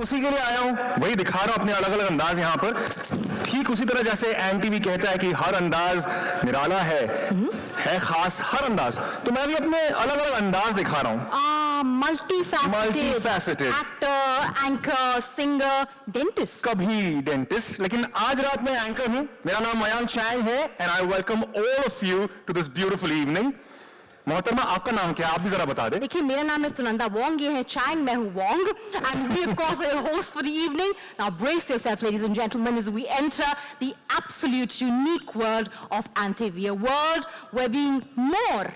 उसी के लिए आया हूँ, वही दिखा रहा हूँ अपने अलग अलग अंदाज यहाँ पर। ठीक उसी तरह जैसे एनटीवी कहता है कि हर अंदाज निराला है खास हर अंदाज, तो मैं भी अपने अलग अलग अंदाज दिखा रहा हूँ। Multifaceted actor, anchor, singer, dentist. कभी डेंटिस्ट, लेकिन आज रात मैं एंकर हूँ। मेरा नाम मयांक चैंग है and I welcome all of you to this beautiful evening. मोहतरमा, आपका नाम क्या है, आप भी जरा बता दें। देखिए, मेरा नाम है सुनंदा वोंग, ये है चैंग, मैं हूँ Wong, and we of course are your host for the evening. Now brace yourself, ladies and gentlemen, as we enter the absolute unique world of Antv, a world where being more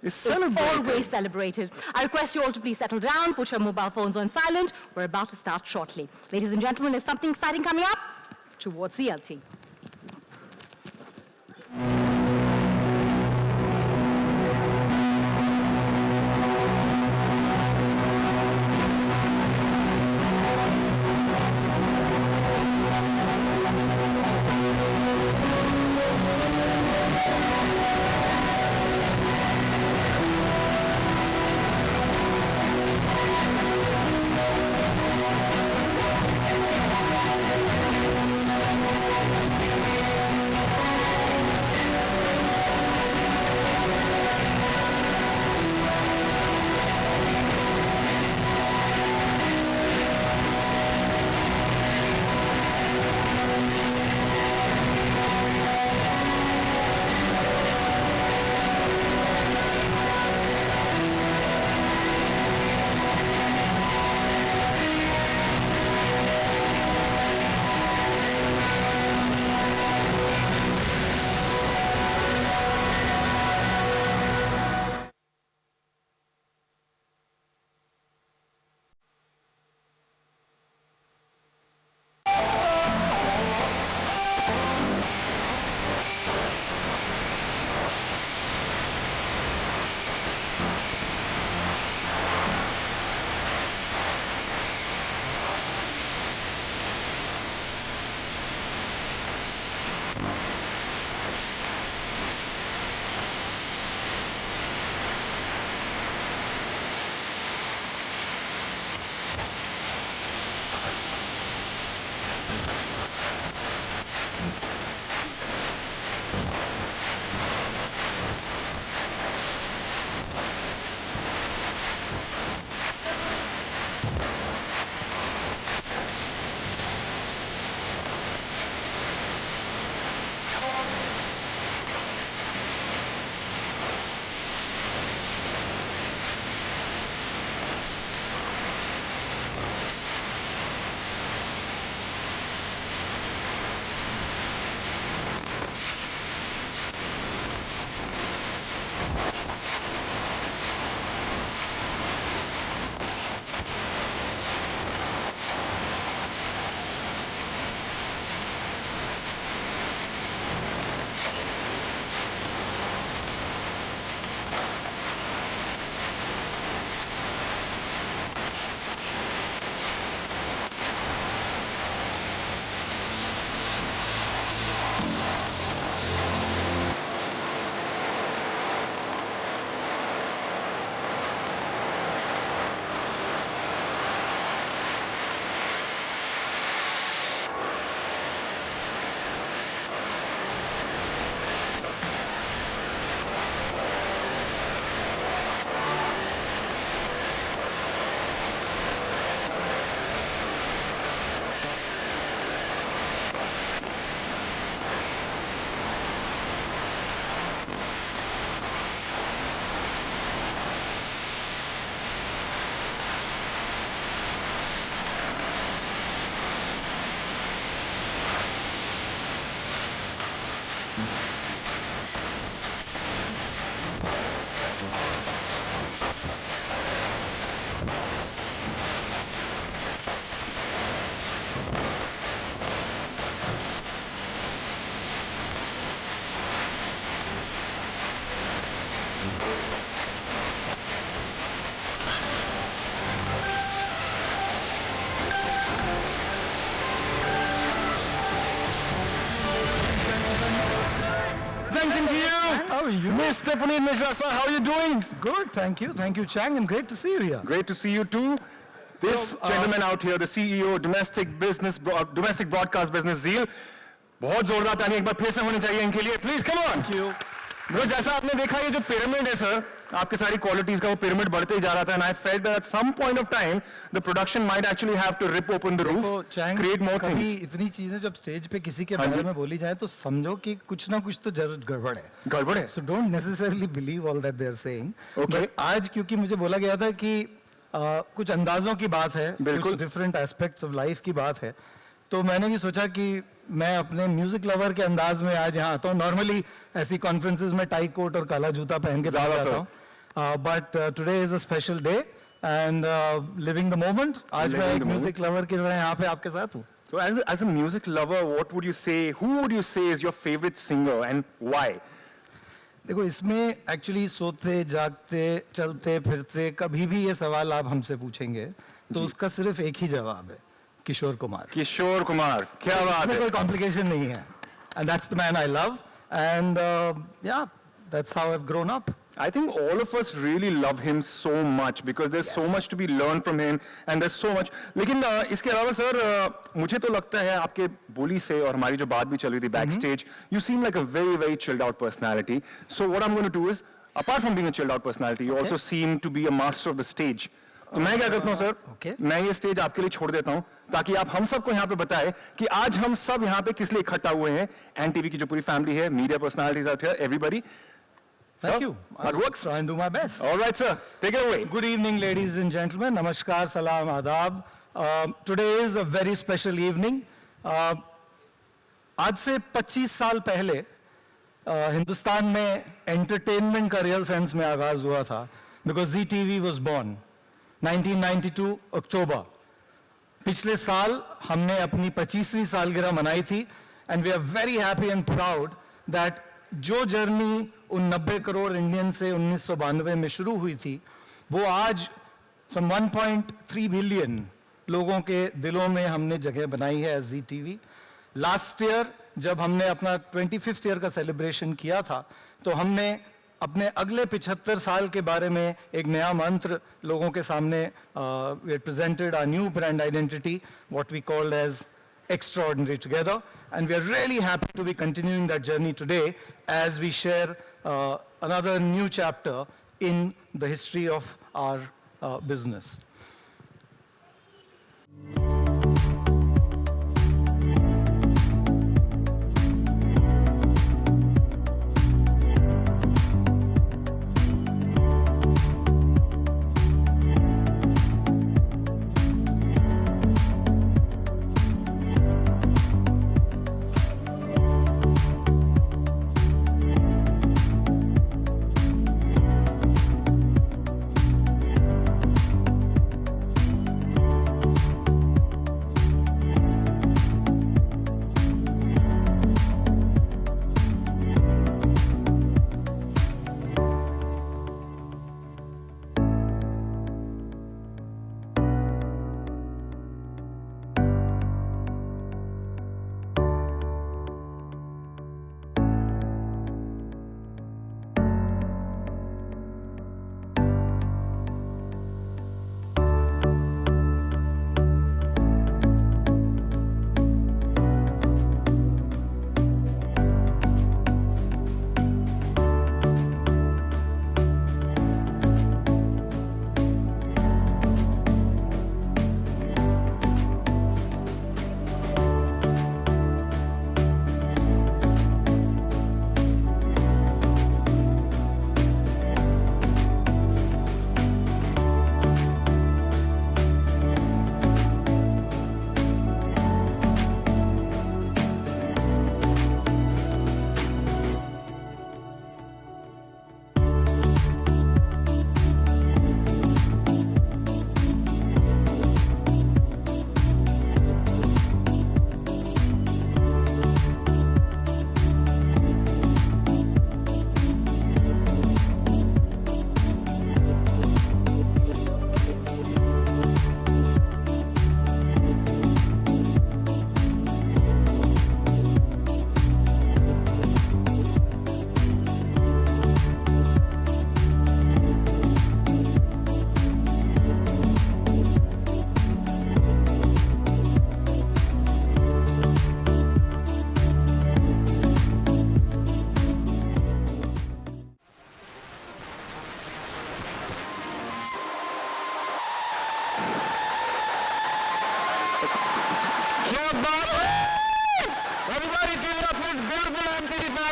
is always celebrated. I request you all to please settle down, put your mobile phones on silent. We're about to start shortly. Ladies and gentlemen, there's something exciting coming up towards the LT. How are you? Mr. Puneet Mishra sir, how are you doing? Good, thank you. Thank you, Chang, and great to see you here. Great to see you too. This gentleman out here, the CEO, domestic broadcast business, Zeal. बहुत जोरदार ताली एक बार फिर से होनी चाहिए इनके लिए. Please come on. Thank you. Bro, जैसा आपने देखा ये जो pyramid है सर, आपके सारी qualities का वो pyramid बढ़ते ही जा रहा था. And I felt that at some point of time, the production might actually have to rip open the roof, create more कभी things. इतनी चीजें जब स्टेज पे किसी के हाँ जी. बारे में बोली जाए तो समझो कि कुछ ना कुछ तो जरूर गड़बड़ है. गड़बड़ है. So don't necessarily believe all that they're saying. Okay. But आज क्योंकि मुझे बोला गया था कि कुछ अंदाजों की बात है, बिल्कुल. कुछ डिफरेंट एस्पेक्ट्स ऑफ लाइफ की बात है, तो मैंने भी सोचा कि मैं अपने म्यूजिक लवर के अंदाज में आज यहाँ आता हूँ. नॉर्मली ऐसी कॉन्फ्रेंसेस में टाई कोट और काला जूता पहन के बैठ जाता हूँ. But today is a special day and living the moment. आज मैं एक म्यूजिक लवर की तरह यहाँ पे आपके साथ हूँ. So as a music lover, what would you say? Who would you say is your favorite singer and why? देखो इसमें एक्चुअली सोते जागते चलते फिरते कभी भी ये सवाल आप हमसे पूछेंगे तो उसका सिर्फ एक ही जवाब है, किशोर कुमार. किशोर कुमार, क्या बात इसमें है. कोई कॉम्प्लिकेशन नहीं है. And that's the man I love and या that's how I have grown up. I think all of us really love him so much because there's so much to be learned from him and there's so much. लेकिन इसके अलावा sir मुझे तो लगता है आपके बोली से और हमारी जो बात भी चल रही थी backstage, you seem like a very very chilled out personality. So what I'm going to do is, apart from being a chilled out personality, you also seem to be a master of the stage. तो मैं क्या करता हूँ sir, Okay. मैं ये stage आपके लिए छोड़ देता हूँ ताकि आप हम सबको यहाँ पे बताएं कि आज हम सब यहाँ पे किस लिए इकट्ठा हुए हैं. NTV की जो पूरी फैमिली है, media personalities out here, everybody. Thank you. That works. Try and do my best. All right, sir. Take it away. Good evening, ladies and gentlemen. Namaskar, salam, adab. Today is a very special evening. आज से 25 साल पहले हिंदुस्तान में entertainment का real sense में आगाज हुआ था, because ZTV was born 1992 अक्टूबर. पिछले साल हमने अपनी 25वीं सालगिरह मनाई थी and we are very happy and proud that जो जर्नी उन 90 करोड़ इंडियन से 1992 में शुरू हुई थी वो आज some 1.3 बिलियन लोगों के दिलों में हमने जगह बनाई है एज ZTV. लास्ट ईयर जब हमने अपना 25th ईयर का सेलिब्रेशन किया था तो हमने अपने अगले 75 साल के बारे में एक नया मंत्र लोगों के सामने we presented our new brand identity, what we called as Extraordinary Together, and we are really happy to be continuing that journey today as we share another new chapter in the history of our business.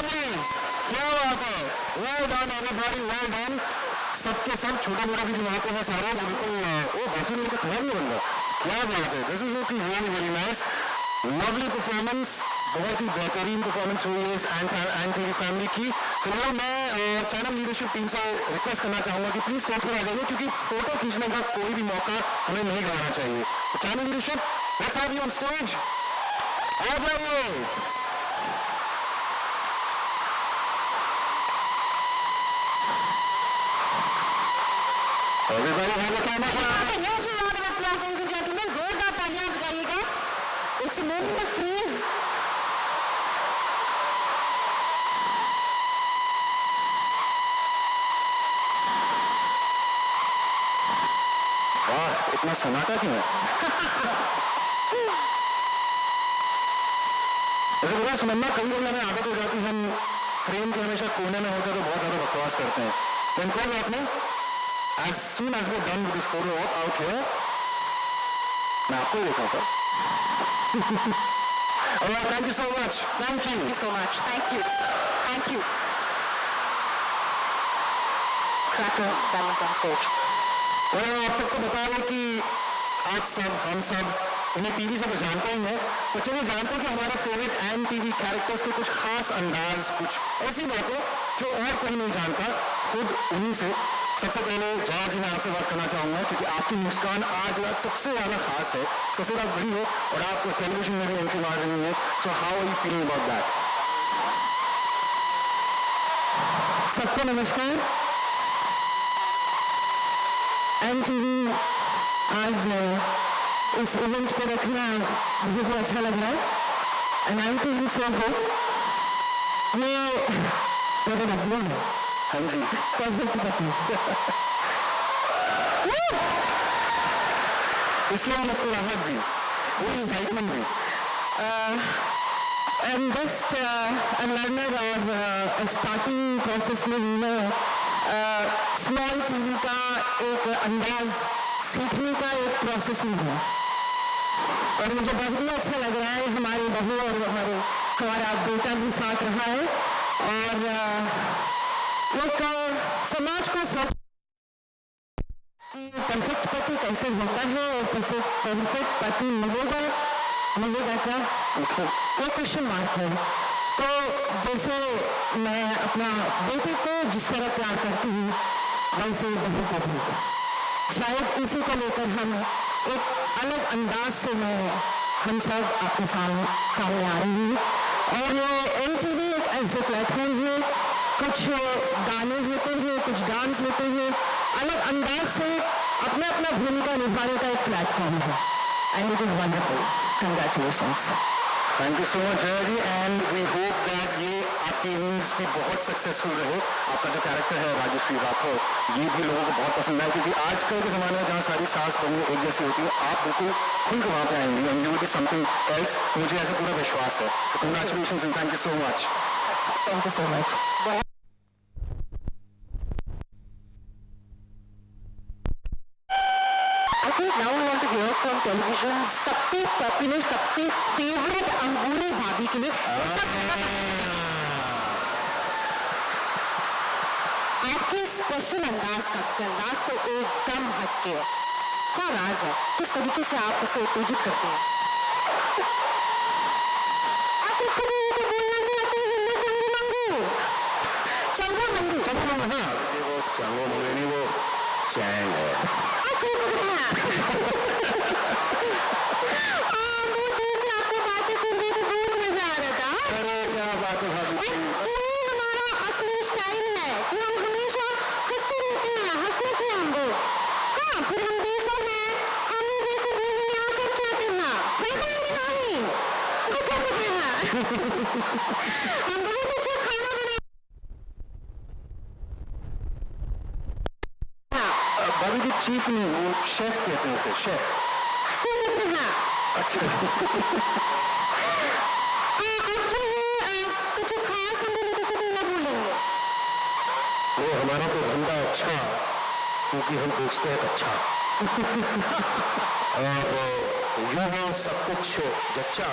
lovely. क्या बात है? Well done everybody, well done. सबके सब छोटे मोटे भी जो वहाँ पे हैं सारे बिल्कुल ओ भाषण में तो खड़ा नहीं बन रहा. क्या बात है? This is looking really very nice. Lovely performance. बहुत ही बेहतरीन परफॉर्मेंस हुई है इस एंड टीवी फैमिली की. फिलहाल मैं चैनल लीडरशिप टीम से रिक्वेस्ट करना चाहूँगा कि प्लीज स्टेज पर आ जाइए क्योंकि फोटो खींचने का कोई भी मौका हमें नहीं गंवाना चाहिए. तो channel leadership, let's have you on stage. आ जाइए. Everybody have a camera. Ladies and gentlemen, जोरदार तालियां बजाइएगा. It's a moment of freeze. वाह, इतना सन्नाटा क्यों है? ऐसे बड़ा सुनना कई लोग हमें आदत हो जाती है, हम फ्रेम के हमेशा कोने में होकर तो बहुत ज़्यादा बकवास करते हैं. तो कोई बात नहीं. As soon as we're done with this photo op out here, मैं आपको ही देखा sir. Alright, thank you so much. Thank you so much. Thank you. Thank you. Cracker, Diamonds on stage. और आप सबको बता दें कि आप सब हम सब उन्हें टीवी से तो जानते ही हैं, तो चलिए जानते हैं कि हमारा फेवरेट एंड टीवी कैरेक्टर्स के कुछ खास अंदाज, कुछ ऐसी बातें जो और कोई नहीं जानता, खुद उन्हीं से. सबसे पहले जया जी मैं आपसे बात करना चाहूँगा क्योंकि आपकी मुस्कान आज रात सबसे ज़्यादा खास है, सबसे ज़्यादा बड़ी है और आप टेलीविजन में भी एंट्री मार रही हैं. So how are you feeling about that? सबको नमस्कार. एनटीवी आज इस इवेंट को रखना मुझे बहुत अच्छा लग रहा है and I am feeling so good. ये मेरा डब्लू है. हाँ जी. इसलिए हम उसको राहत दी, वो एक्साइटमेंट भी. I'm just a learner और स्टार्टिंग प्रोसेस में मैं स्मॉल टीवी का एक अंदाज सीखने का एक प्रोसेस में हूँ और मुझे बहुत ही अच्छा लग रहा है. हमारे बहू और हमारा बेटा भी साथ रहा है और एक समाज को स्वच्छ परफेक्ट पति कैसे होता है और परफेक्ट पति मिलेगा क्या, वो क्वेश्चन मार्क है. तो जैसे मैं अपना बेटे को जिस तरह प्यार करती हूँ वैसे बहू को भी, शायद इसी को लेकर हम एक अलग अंदाज से हम सब आपके सामने आ रही हूँ. और ये एनटीवी एक ऐसे प्लेटफॉर्म है, कुछ गाने होते हैं, कुछ डांस होते हैं, अलग अंदाज से अपना अपना भूमिका निभाने का एक प्लेटफॉर्म है and it is wonderful. Congratulations. Thank you so much Jaya ji and we hope that ये आपकी इनिंग्स भी बहुत सक्सेसफुल रहे. आपका जो कैरेक्टर है राजश्री राठौर, ये भी लोगों को बहुत पसंद आया क्योंकि आजकल के ज़माने में जहाँ सारी सास बहू एक जैसी होती है, आप बिल्कुल खुल के वहाँ पे आएंगी and you will be something else. मुझे ऐसा पूरा विश्वास है. सो congratulations and thank you so much. Thank you so much. I think now we want to hear from television सबसे पॉपुलर, सबसे फेवरेट अंगूरे भाभी के लिए. आपके स्पेशल अंदाज तो एकदम हटके है. क्या राज है? किस तरीके से आप उसे उत्तेजित करते हैं? आप मुझसे बोलना चाहते हैं चंगू मंगू. ये वो चंगो मंगे नहीं, वो चैंग है. आपको बातें सुन रही तो बहुत मजा आ रहा था. अरे क्या बात है भाभी. यही हमारा असली स्टाइल है कि हम हमेशा हंसते रहते हैं, हंसने के हमको. हाँ, फिर हम देशों में हम जैसे घूमने यहाँ सब चाहते हैं ना, चाहते हैं कि नहीं? कैसे होते हैं? हम बहुत अच्छा खाना बना. भाभी जी चीफ नहीं, वो शेफ कहते हैं उसे, शेफ. हंसते रहते हैं. अच्छा. कुछ खास हम लोगों को नहीं बोलेंगे. वो हमारा तो धंधा अच्छा क्योंकि हम बेचते हैं अच्छा. यूं है सब कुछ जच्चा,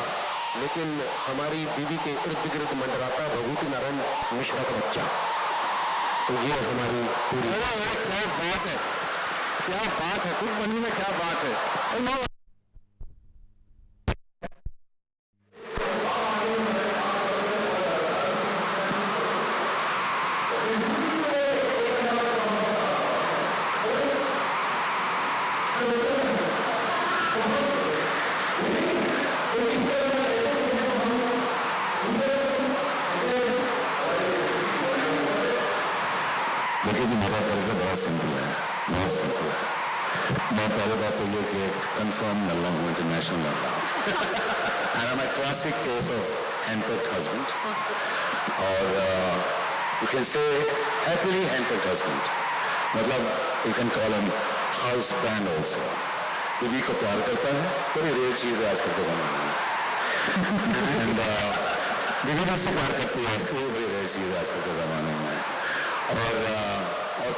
लेकिन हमारी बीवी के इर्द गिर्द मंडराता भभूति नारायण मिश्रा का बच्चा। तो ये हमारी पूरी क्या बात है, क्या बात है, कुछ बनी में क्या बात है। देखिए जी, मेरा तरीका बड़ा सिंपल है, बहुत सिंपल है। मैं पहले बात तो ये कि कंफर्म नल्ला हूँ, इंटरनेशनल नल्ला। And I am a classic case of handpicked husband, और you can say happily handpicked husband, मतलब you can call him husband also. बीवी को प्यार करता है, बड़ी रेयर चीज़ है आजकल के ज़माने में। एंड बीवी मुझसे प्यार करती है, ये बड़ी रेयर चीज़ है आजकल के ज़माने में। और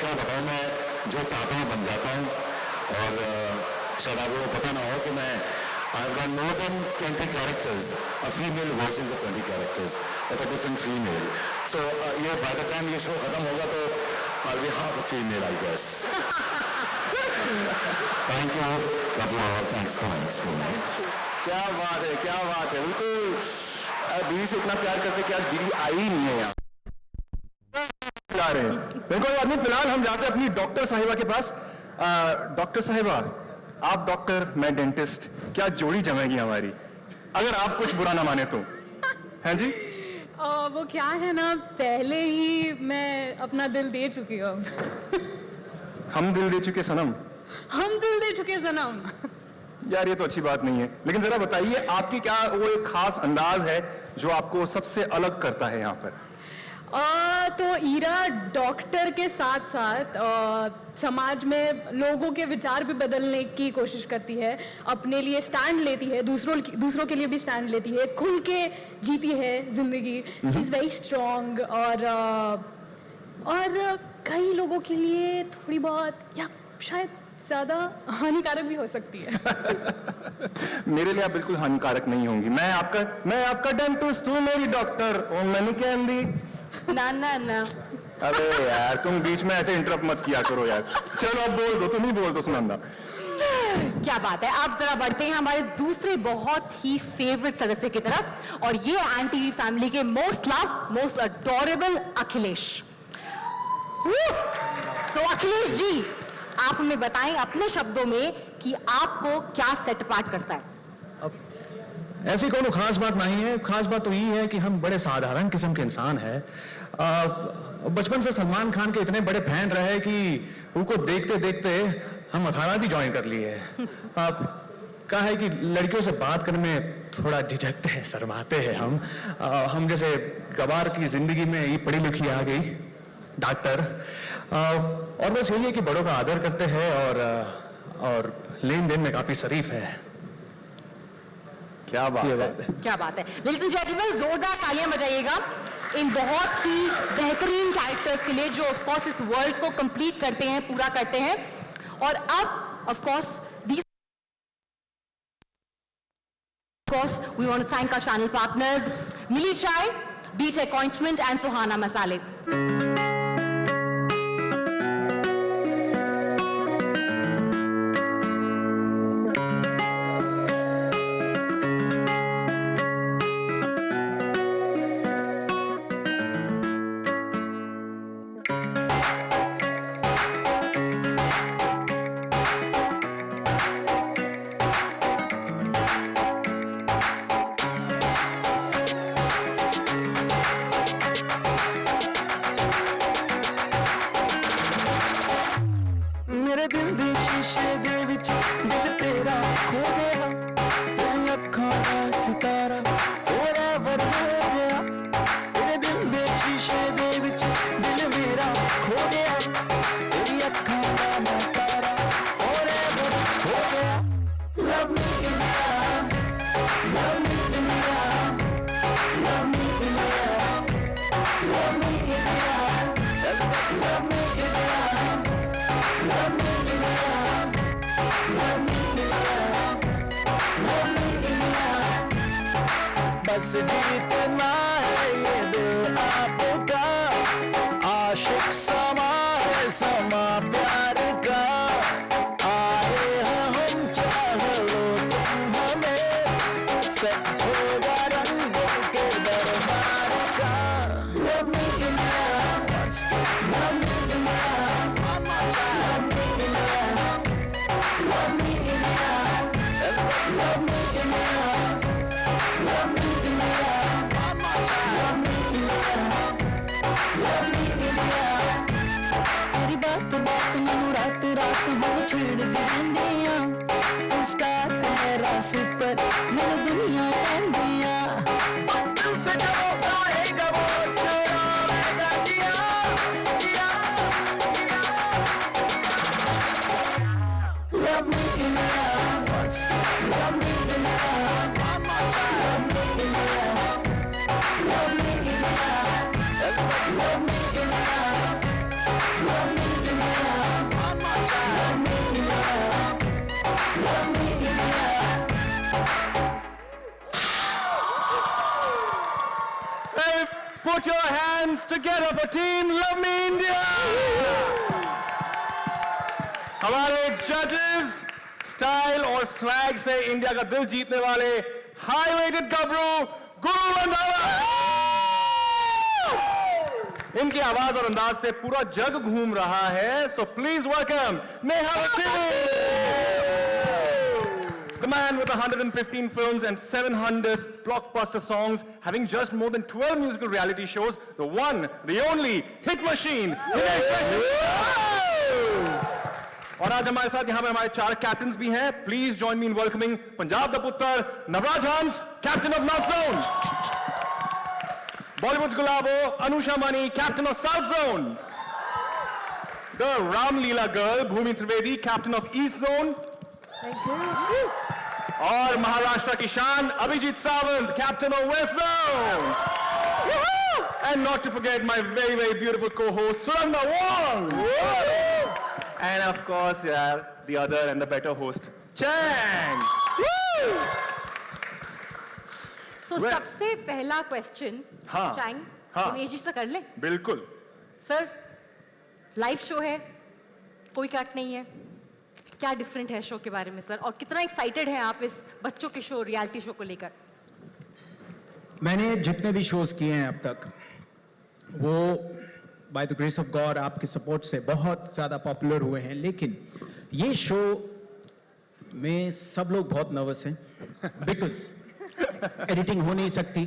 क्या बताऊँ, मैं जो चाहता हूँ बन जाता हूँ। और शायद आपको पता ना हो कि मैं I have done more than 20 characters, a female version of 20 characters of a different female. So ये बाय द टाइम ये शो खत्म होगा तो I will be half a female, I guess. Thank you, love you all, thanks so much. क्या बात है, क्या बात है, बिल्कुल बीवी से इतना प्यार करते कि आज बीवी आई ही नहीं है यहाँ। बिल्कुल आदमी। फिलहाल हम जाते हैं अपनी डॉक्टर साहिबा के पास। डॉक्टर साहिबा, आप डॉक्टर, मैं डेंटिस्ट, क्या जोड़ी जमेगी हमारी, अगर आप कुछ बुरा ना माने तो। हैं जी? वो क्या है ना, पहले ही मैं अपना दिल दे चुकी हूँ। हम दिल दे चुके सनम। हम दिल दे चुके सनम। यार ये तो अच्छी बात नहीं है, लेकिन जरा बताइए आपकी क्या वो एक खास अंदाज है जो आपको सबसे अलग करता है यहाँ पर? तो ईरा डॉक्टर के साथ साथ समाज में लोगों के विचार भी बदलने की कोशिश करती है, अपने लिए स्टैंड लेती है, दूसरों के लिए भी स्टैंड लेती है, खुल के जीती है जिंदगी। शी इज़ वेरी स्ट्रॉन्ग, और कई लोगों के लिए थोड़ी बहुत या शायद ज़्यादा हानिकारक भी हो सकती है। मेरे लिए आप बिल्कुल हानिकारक नहीं होंगी। मैं आपका डेंटिस्ट हूँ, मेरी डॉक्टर, और मैंने क्या हिंदी। ना ना ना। अरे यार तुम बीच में ऐसे इंटरप्ट मत किया करो यार। चलो अब बोल दो, तुम ही बोल दो सुनंदा। क्या बात है। आप जरा बढ़ते हैं हमारे दूसरे बहुत ही फेवरेट सदस्य की तरफ, और ये एंटी वी फैमिली के most love, most adorable Akhilesh. So Akhilesh ji, आप हमें बताएं अपने शब्दों में कि आपको क्या सेट अपार्ट करता है। ऐसी कोनो खास बात नहीं है। खास बात तो ये है कि हम बड़े साधारण किस्म के इंसान हैं। बचपन से सलमान खान के इतने बड़े फैन रहे कि उनको देखते देखते हम अखाड़ा भी ज्वाइन कर लिए। कहा है कि लड़कियों से बात करने में थोड़ा झिझकते हैं, शर्माते हैं हम जैसे गवार की जिंदगी में ये पढ़ी लिखी आ गई डॉक्टर। और बस यही है कि बड़ों का आदर करते हैं और लेन देन में काफी शरीफ है। क्या बात है, क्या बात है। लेडीज एंड जेंटलमैन, जोरदार तालियां बजाइएगा इन बहुत ही बेहतरीन कैरेक्टर्स के लिए जो ऑफ कोर्स इस वर्ल्ड को कंप्लीट करते हैं, पूरा करते हैं। और अब of course we want to thank our channel partners Mili Chai, Beach Ointment and Suhana Masale. मेरे दिल दे शीशे दे विच दिल तेरा खो गया, तेरी अखां दा सितारा forever हो गया। तेरे दिल दे शीशे दे विच दिल मेरा खो गया, तेरी अखां दा सितारा forever हो गया। Love me India, love me India, love me India, love me India, love me India, love me India, बस जीतना है ये दिल आपका, आशिक समा है समा प्यार का, आए हैं हम चाह लो तुम हमें, सब होगा रंग के दरबार का। Love me enough, love me enough, one more time. Love me enough, love me enough, love me enough, love me enough, one more time. Love me enough, love me enough. तेरी बात बात मैनू रात रात हो छेड़ दी रहिंदियां, तू स्टार है मेरा सुपर, मैनू दुनिया कहंदियां, बस दिल से जो आएगा वो चुराएगा जिया, जिया, जिया। Love me enough, love me enough, one more time. Love me enough, love me enough, love me enough, love me enough, one more time. Love me enough, love me enough. Hey, put your hands together for Team Love Me India! हमारे जजेस style और swag से India का दिल जीतने वाले high weighted गबरू गुरु रंधावा। इनकी आवाज और अंदाज से पूरा जग घूम रहा है, so please welcome Neha The man with 115 films and 700 blockbuster songs, having just more than 12 musical reality shows, the one, the only hit machine. और आज हमारे साथ यहाँ पे हमारे 4 कैप्टन्स भी हैं. Please join me in welcoming Punjab the पुत्र नवराज हंस, captain of north zone. Bollywood Gulabo Anusha money, captain of south zone. The Ramleela girl Bhumi Trivedi, captain of East Zone. Thank you. और महाराष्ट्र की शान Abhijeet Sawant, captain of west zone. And not to forget my very, very beautiful co-host Suranga Wong. And of course, yeah, the other and the better host, Chang. So सबसे पहला question हाँ, Chang हाँ. हिमेश जी से कर ले. बिल्कुल. सर लाइव शो है, कोई कट नहीं है, क्या डिफरेंट है शो के बारे में सर, और कितना एक्साइटेड है आप इस बच्चों के शो, रियलिटी शो को लेकर? मैंने जितने भी शोज किए हैं अब तक, वो by the grace of God आपके सपोर्ट से बहुत ज़्यादा पॉपुलर हुए हैं, लेकिन ये शो में सब लोग बहुत नर्वस हैं बिकॉज एडिटिंग हो नहीं सकती.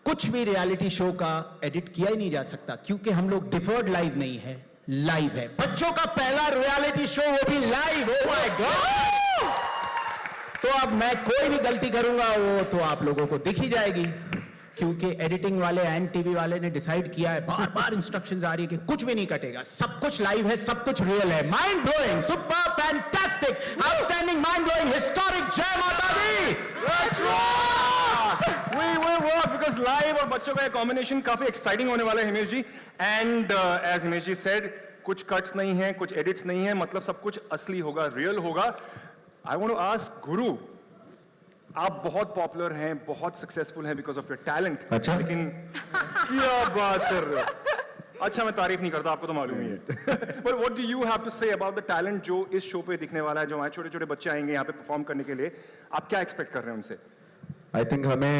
कुछ भी रियलिटी शो का एडिट किया ही नहीं जा सकता क्योंकि हम लोग डिफर्ड लाइव नहीं है, लाइव है. बच्चों का पहला रियलिटी शो, वो भी लाइव. Oh my God. तो अब मैं कोई भी गलती करूंगा वो तो आप लोगों को दिख ही जाएगी, क्योंकि एडिटिंग वाले एंड टीवी वाले ने डिसाइड किया है, बार बार इंस्ट्रक्शंस आ रही है कि कुछ भी नहीं कटेगा, सब कुछ लाइव है, सब कुछ रियल है. Mind blowing, super, fantastic, outstanding, mind blowing, historic. जय माता दी. Let's rock! We will rock because live और बच्चों का कॉम्बिनेशन काफी एक्साइटिंग होने वाला है Himesh ji. And as Himesh ji said, कुछ कट्स नहीं है, कुछ एडिट्स नहीं है, मतलब सब कुछ असली होगा, रियल होगा. आई वांट टू आस्क गुरु, आप बहुत पॉपुलर हैं, बहुत सक्सेसफुल हैं बिकॉज ऑफ योर टैलेंट. अच्छा? लेकिन क्या बात कर रहे हो. अच्छा, मैं तारीफ नहीं करता, आपको तो मालूम ही है. But what do you have to say about the talent जो इस शो पे दिखने वाला है, जो हमारे छोटे छोटे बच्चे आएंगे यहाँ पे परफॉर्म करने के लिए, आप क्या एक्सपेक्ट कर रहे हैं उनसे? आई थिंक हमें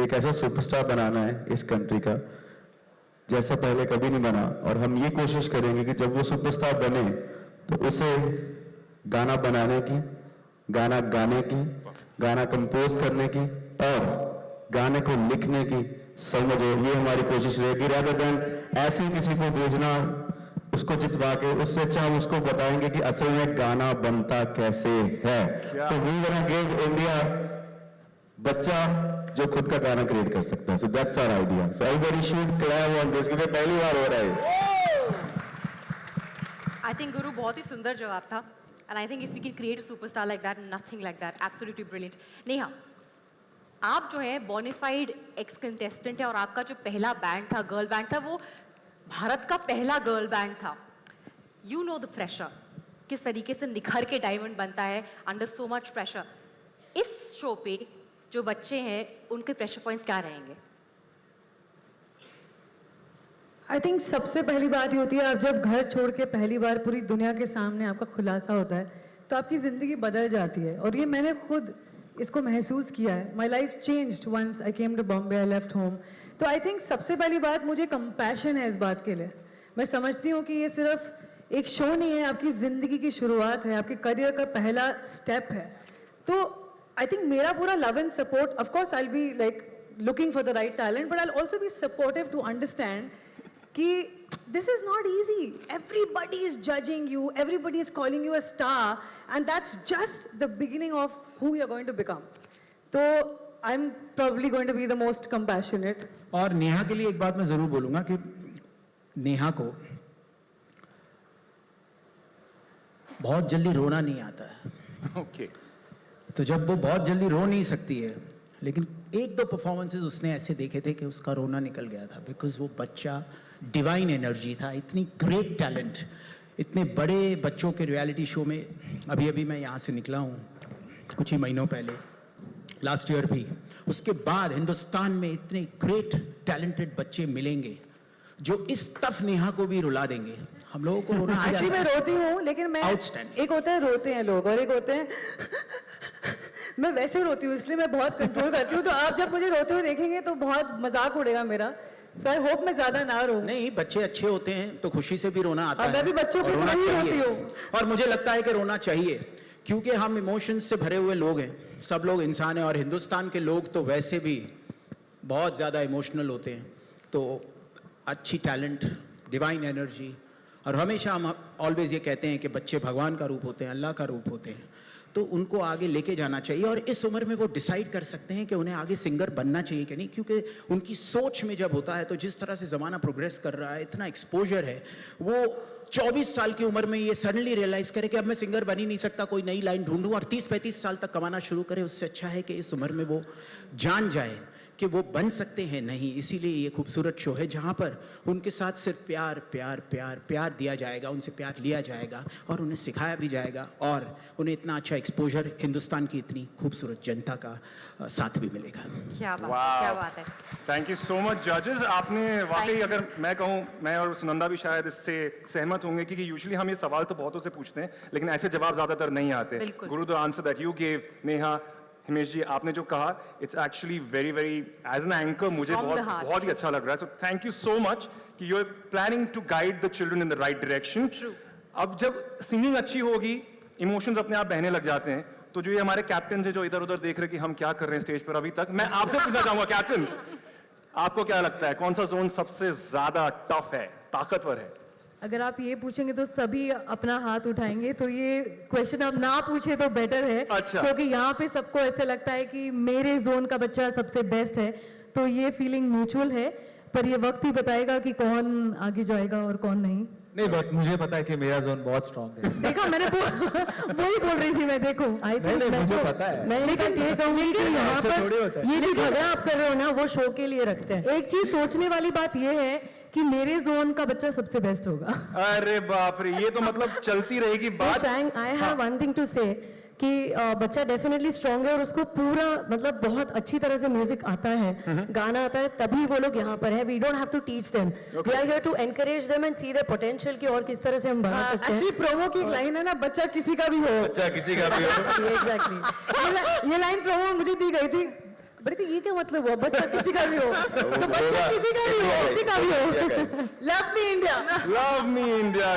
एक ऐसा सुपरस्टार बनाना है इस कंट्री का जैसा पहले कभी नहीं बना, और हम ये कोशिश करेंगे कि जब वो सुपरस्टार बने तो उसे गाना बनाने की, गाना गाने की, गाना कंपोज करने की और गाने को लिखने की समझो, ये हमारी कोशिश रहेगी. rather than ऐसे ही किसी को भेजना, उसको जितवा के, उससे अच्छा हम उसको बताएंगे कि असल में गाना बनता कैसे है. तो we gonna give India बच्चा जो खुद का गाना क्रिएट कर सकता है. So that's our idea. So everybody should clap on this, क्योंकि पहली बार हो रहा है. आई थिंक गुरु बहुत ही सुंदर जवाब था. And I think if we can create a superstar like that, nothing like that, absolutely brilliant. Neha, आप जो है बोनाफाइड एक्स कंटेस्टेंट है, और आपका जो पहला बैंड था, गर्ल बैंड था, वो भारत का पहला गर्ल बैंड था. यू नो द प्रेशर, किस तरीके से निखर के डायमंड बनता है अंडर सो मच प्रेशर. इस शो पे जो बच्चे हैं उनके प्रेशर पॉइंट्स क्या रहेंगे? आई थिंक सबसे पहली बात ये होती है, आप जब घर छोड़ के पहली बार पूरी दुनिया के सामने आपका खुलासा होता है तो आपकी ज़िंदगी बदल जाती है, और ये मैंने खुद इसको महसूस किया है. My life changed once I came to Bombay, I left home. तो आई थिंक सबसे पहली बात, मुझे कंपैशन है इस बात के लिए. मैं समझती हूँ कि ये सिर्फ एक शो नहीं है, आपकी ज़िंदगी की शुरुआत है, आपके करियर का पहला स्टेप है. तो आई थिंक मेरा पूरा love and support, of course I will be like looking for the right talent, but I'll also be supportive to understand कि this is not easy. Everybody is judging you, everybody is calling you a star, and that's just the beginning of who you're going to become. So I'm probably going to be the most compassionate. और नेहा के लिए एक बात मैं जरूर बोलूंगा कि नेहा को बहुत जल्दी रोना नहीं आता है. ओके. तो जब वो बहुत जल्दी रो नहीं सकती है, लेकिन एक दो परफॉर्मेंसेस उसने ऐसे देखे थे कि उसका रोना निकल गया था, बिकॉज वो बच्चा डिवाइन एनर्जी था, इतनी ग्रेट टैलेंट. इतने बड़े बच्चों के रियलिटी शो में अभी मैं यहाँ से निकला हूँ कुछ ही महीनों पहले, लास्ट ईयर भी. उसके बाद हिंदुस्तान में इतने ग्रेट टैलेंटेड बच्चे मिलेंगे जो इस टफ नेहा को भी रुला देंगे. हम लोगों को रोना एक्चुअली मैं रोती हूँ, लेकिन मैं Outstanding. एक होता है रोते हैं लोग और एक होते हैं मैं वैसे रोती हूँ, इसलिए मैं बहुत कंट्रोल करती हूँ. तो आप जब मुझे रोते हुए देखेंगे तो बहुत मजाक उड़ेगा मेरा. सो आई होप मैं ज्यादा ना रो. नहीं, बच्चे अच्छे होते हैं तो खुशी से भी रोना आता है. मैं भी बच्चों और को रोना नहीं चाहिए. रोती हूँ. और मुझे लगता है कि रोना चाहिए, क्योंकि हम इमोशंस से भरे हुए लोग हैं. सब लोग इंसान हैं, और हिंदुस्तान के लोग तो वैसे भी बहुत ज़्यादा इमोशनल होते हैं. तो अच्छी टैलेंट, डिवाइन एनर्जी, और हमेशा हम ऑलवेज ये कहते हैं कि बच्चे भगवान का रूप होते हैं, अल्लाह का रूप होते हैं. तो उनको आगे लेके जाना चाहिए, और इस उम्र में वो डिसाइड कर सकते हैं कि उन्हें आगे सिंगर बनना चाहिए कि नहीं. क्योंकि उनकी सोच में जब होता है तो जिस तरह से ज़माना प्रोग्रेस कर रहा है, इतना एक्सपोजर है, वो 24 साल की उम्र में ये सडनली रियलाइज़ करे कि अब मैं सिंगर बन ही नहीं सकता, कोई नई लाइन ढूंढूं, और 30-35 साल तक कमाना शुरू करे. उससे अच्छा है कि इस उम्र में वो जान जाए कि वो बन सकते हैं नहीं. इसीलिए ये खूबसूरत शो है जहाँ पर उनके साथ सिर्फ प्यार प्यार प्यार प्यार दिया जाएगा, उनसे प्यार लिया जाएगा, और उन्हें सिखाया भी जाएगा, और उन्हें इतना अच्छा एक्सपोजर हिंदुस्तान की इतनी खूबसूरत जनता का साथ भी मिलेगा. क्या बात है. थैंक यू सो मच जजेस. आपने वाकई, अगर मैं कहूँ, मैं और सुनंदा भी शायद इससे सहमत होंगे, क्योंकि यूजुअली हम ये सवाल तो बहुतों से पूछते हैं, लेकिन ऐसे जवाब ज्यादातर नहीं आते. गुरु the answer that you gave, Neha, Himesh ji, आपने जो कहा, it's actually very very, as an anchor मुझे बहुत ही अच्छा लग रहा है. So thank you so much कि you are planning to guide the children in the right direction. अब जब सिंगिंग अच्छी होगी, इमोशंस अपने आप बहने लग जाते हैं. तो जो ये हमारे कैप्टन है जो इधर उधर देख रहे हैं कि हम क्या कर रहे हैं स्टेज पर अभी तक, मैं आपसे पूछना चाहूंगा कैप्टन, आपको क्या लगता है कौन सा जोन सबसे ज्यादा टफ है, ताकतवर है? अगर आप ये पूछेंगे तो सभी अपना हाथ उठाएंगे, तो ये क्वेश्चन आप ना पूछे तो बेटर है. अच्छा. क्योंकि यहाँ पे सबको ऐसे लगता है कि मेरे जोन का बच्चा सबसे बेस्ट है, तो ये फीलिंग म्यूचुअल है, पर ये वक्त ही बताएगा कि कौन आगे जाएगा और कौन नहीं. नहीं, बट मुझे पता है कि मेरा जोन बहुत स्ट्रांग है. देखा, मैंने वही बोल रही थी मैं. देखो, आई थिंक मुझे पता है. मैं लेकिन ये कहूंगी कि यहाँ ऐसे थोड़ी होता पर है. ये जो झगड़ा आप कर रहे हो ना, वो शो के लिए रखते हैं. एक चीज सोचने वाली बात ये है कि मेरे जोन का बच्चा सबसे बेस्ट होगा. अरे बाप रे, ये तो मतलब चलती रहेगी बात. I have one thing to say कि बच्चा डेफिनेटली स्ट्रांग है और उसको पूरा मतलब बहुत अच्छी तरह से म्यूजिक आता है, गाना आता है, तभी वो लोग यहाँ पर है. We don't have to teach them, we are here to encourage them and see their potential की और किस तरह से हम बढ़ा सकते हैं. एक्चुअली प्रोमो की एक लाइन है ना, बच्चा किसी का भी हो. बच्चा किसी का भी हो. एग्जैक्टली, ये लाइन प्रोमो मुझे दी गई थी. बल्कि ये क्या मतलब हुआ, बच्चा किसी का भी हो, तो बच्चा किसी का भी हो, किसी का भी हो. Love me India, love me India.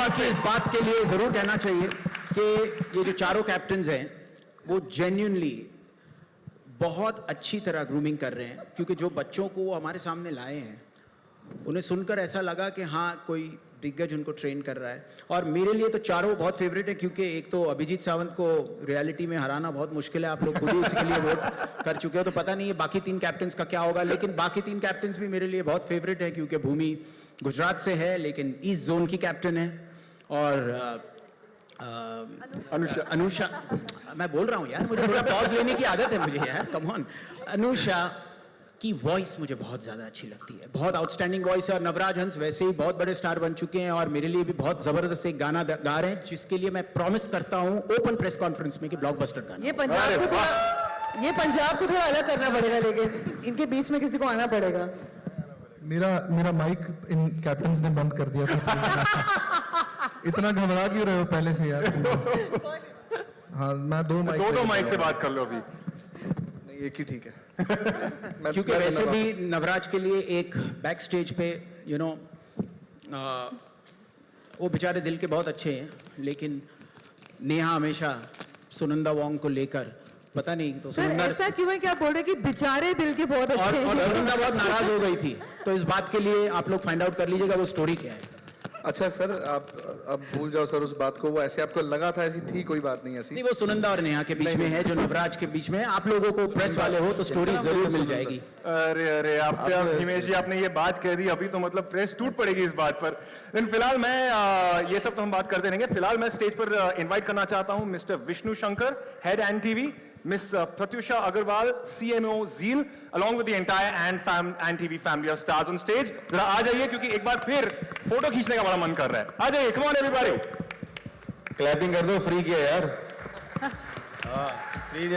मुझे इस बात के लिए जरूर कहना चाहिए कि ये जो चारों कैप्टन्स हैं वो जेन्युइनली बहुत अच्छी तरह ग्रूमिंग कर रहे हैं, क्योंकि जो बच्चों को वो हमारे सामने लाए हैं उन्हें सुनकर ऐसा लगा कि हाँ, कोई दिग्गज उनको ट्रेन कर रहा है. और मेरे लिए तो चारों बहुत फेवरेट है, क्योंकि एक तो अभिजीत सावंत को रियलिटी में हराना बहुत मुश्किल है, आप लोग खुद ही उसी के लिए वोट कर चुके हो, तो पता नहीं है बाकी 3 कैप्टन्स का क्या होगा. लेकिन बाकी 3 कैप्टन्स भी मेरे लिए बहुत फेवरेट है, क्योंकि भूमि गुजरात से है लेकिन ईस्ट जोन की कैप्टन है, और अनुषा, मैं बोल रहा हूँ यार, मुझे थोड़ा पॉज लेने की आदत है मुझे यार, कम ऑन. अनुषा की वॉइस मुझे बहुत ज़्यादा अच्छी लगती है, बहुत आउटस्टैंडिंग वॉइस है। और नवराज हंस वैसे ही बहुत बड़े स्टार बन चुके हैं और मेरे लिए भी बहुत ज़बरदस्त एक गाना गा रहे हैं, जिसके लिए मैं प्रॉमिस करता हूँ ओपन प्रेस कॉन्फ्रेंस में कि ब्लॉकबस्टर गाना। ये पंजाब को थोड़ा अलग करना पड़ेगा, लेकिन इनके बीच में किसी को आना पड़ेगा। मेरा माइक इन कैप्टन्स ने बंद कर दिया था। इतना घबरा क्यों रहे हो पहले से यार? हाँ, मैं दो माइक से बात कर लो अभी। नहीं, एक ही ठीक है। क्योंकि वैसे भी नवराज के लिए एक बैक स्टेज पे वो बेचारे दिल के बहुत अच्छे हैं, लेकिन नेहा हमेशा सुनंदा वोंग को लेकर पता नहीं, तो सुनंदा ऐसा क्यों है कि आप बोल रहे हैं कि बेचारे दिल के बहुत अच्छे हैं? और सुनंदा बहुत नाराज हो गई थी, तो इस बात के लिए आप लोग फाइंड आउट कर लीजिएगा वो स्टोरी क्या है। अच्छा सर, आप अब भूल जाओ सर उस बात को। वो ऐसे आपको लगा था, ऐसी थी कोई बात नहीं ऐसी। नहीं, वो सुनंदा और नेहा के बीच में है, जो नवराज के बीच में है। आप लोगों को प्रेस वाले हो तो स्टोरी जरूर मिल जाएगी। अरे आप क्या हिमेश जी, आपने ये बात कह दी अभी तो मतलब प्रेस टूट पड़ेगी इस बात पर। लेकिन फिलहाल मैं ये सब तो हम बात करते रहेंगे। फिलहाल मैं स्टेज पर इनवाइट करना चाहता हूं mister Vishnu Shankar, head NTV, Miss Pratyusha Agarwal, CMO Zeal, along with the entire NTV family of stars on stage. जरा आ जाइए, क्योंकि एक बार फिर फोटो खींचने का बड़ा मन कर रहा है। आ जाइए, come on everybody. क्लैपिंग कर दो, फ्री किया यार। फ्री